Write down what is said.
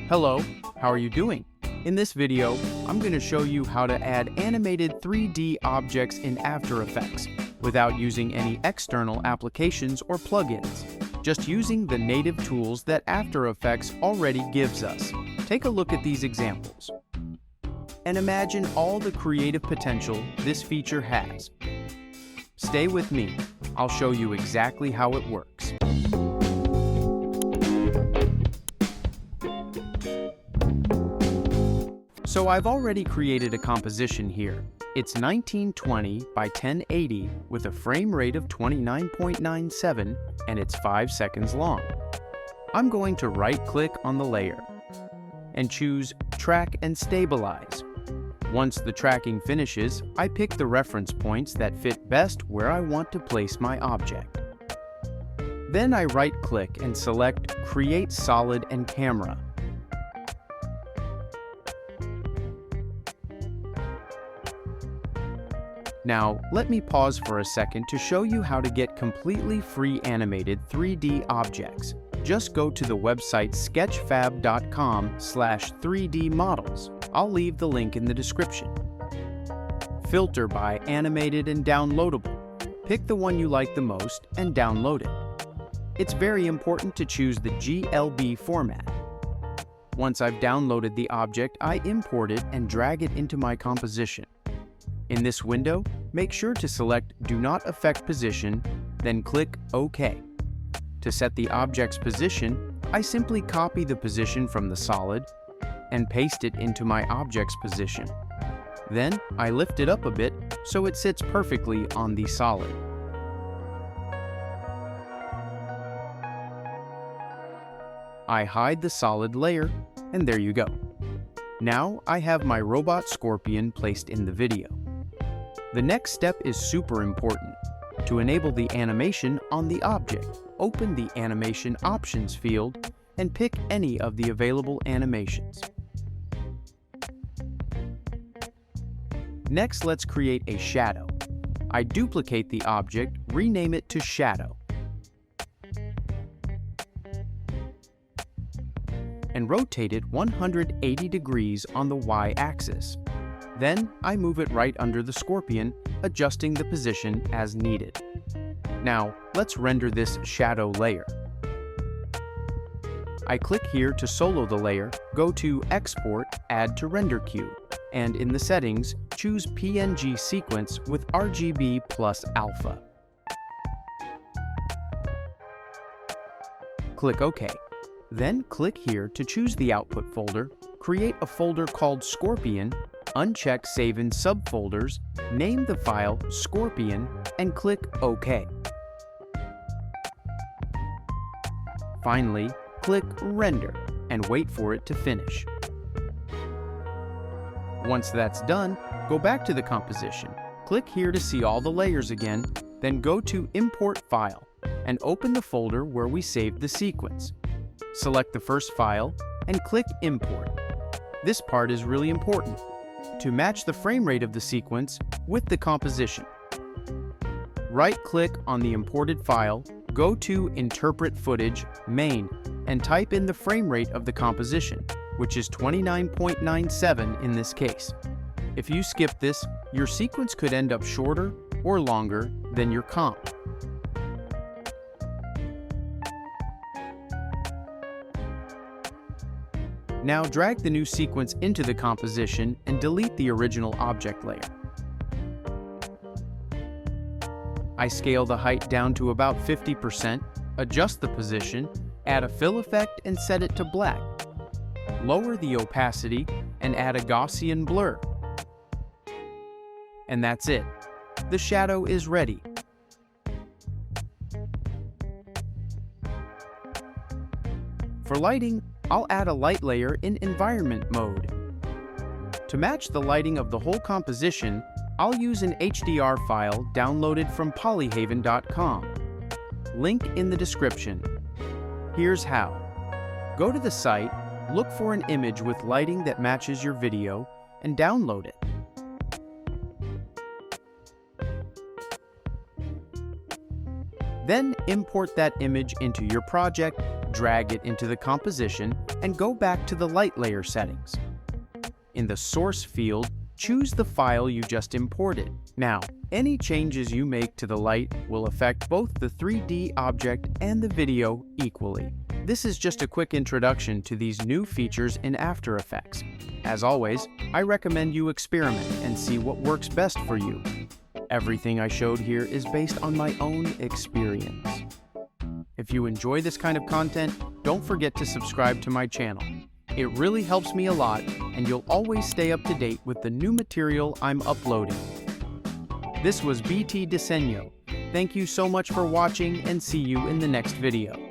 Hello, how are you doing? In this video, I'm going to show you how to add animated 3D objects in After Effects without using any external applications or plugins, just using the native tools that After Effects already gives us. Take a look at these examples and imagine all the creative potential this feature has. Stay with me, I'll show you exactly how it works. So I've already created a composition here. It's 1920 by 1080 with a frame rate of 29.97 and it's 5 seconds long. I'm going to right-click on the layer and choose Track and Stabilize. Once the tracking finishes, I pick the reference points that fit best where I want to place my object. Then I right-click and select Create Solid and Camera. Now, let me pause for a second to show you how to get completely free animated 3D objects. Just go to the website sketchfab.com/3D models. I'll leave the link in the description. Filter by animated and downloadable. Pick the one you like the most and download it. It's very important to choose the GLB format. Once I've downloaded the object, I import it and drag it into my composition. In this window, make sure to select Do Not Affect Position, then click OK. To set the object's position, I simply copy the position from the solid and paste it into my object's position. Then, I lift it up a bit so it sits perfectly on the solid. I hide the solid layer, and there you go. Now, I have my robot scorpion placed in the video. The next step is super important. To enable the animation on the object, open the Animation Options field and pick any of the available animations. Next, let's create a shadow. I duplicate the object, rename it to Shadow, and rotate it 180 degrees on the Y-axis. Then, I move it right under the scorpion, adjusting the position as needed. Now, let's render this shadow layer. I click here to solo the layer, go to Export, Add to Render Queue, and in the settings, choose PNG Sequence with RGB plus Alpha. Click OK. Then click here to choose the output folder, create a folder called Scorpion, uncheck Save in Subfolders, name the file Scorpion, and click OK. Finally, click Render and wait for it to finish. Once that's done, go back to the composition. Click here to see all the layers again, then go to Import File and open the folder where we saved the sequence. Select the first file and click Import. This part is really important to match the frame rate of the sequence with the composition. Right-click on the imported file, go to Interpret Footage, Main, and type in the frame rate of the composition, which is 29.97 in this case. If you skip this, your sequence could end up shorter or longer than your comp. Now drag the new sequence into the composition and delete the original object layer. I scale the height down to about 50%, adjust the position, add a fill effect and set it to black. Lower the opacity and add a Gaussian blur. And that's it. The shadow is ready. For lighting, I'll add a light layer in environment mode. To match the lighting of the whole composition, I'll use an HDR file downloaded from polyhaven.com. Link in the description. Here's how. Go to the site, look for an image with lighting that matches your video, and download it. Then import that image into your project drag it into the composition, and go back to the light layer settings. In the Source field, choose the file you just imported. Now, any changes you make to the light will affect both the 3D object and the video equally. This is just a quick introduction to these new features in After Effects. As always, I recommend you experiment and see what works best for you. Everything I showed here is based on my own experience. If you enjoy this kind of content, don't forget to subscribe to my channel. It really helps me a lot, and you'll always stay up to date with the new material I'm uploading. This was BT Diseño. Thank you so much for watching, and see you in the next video.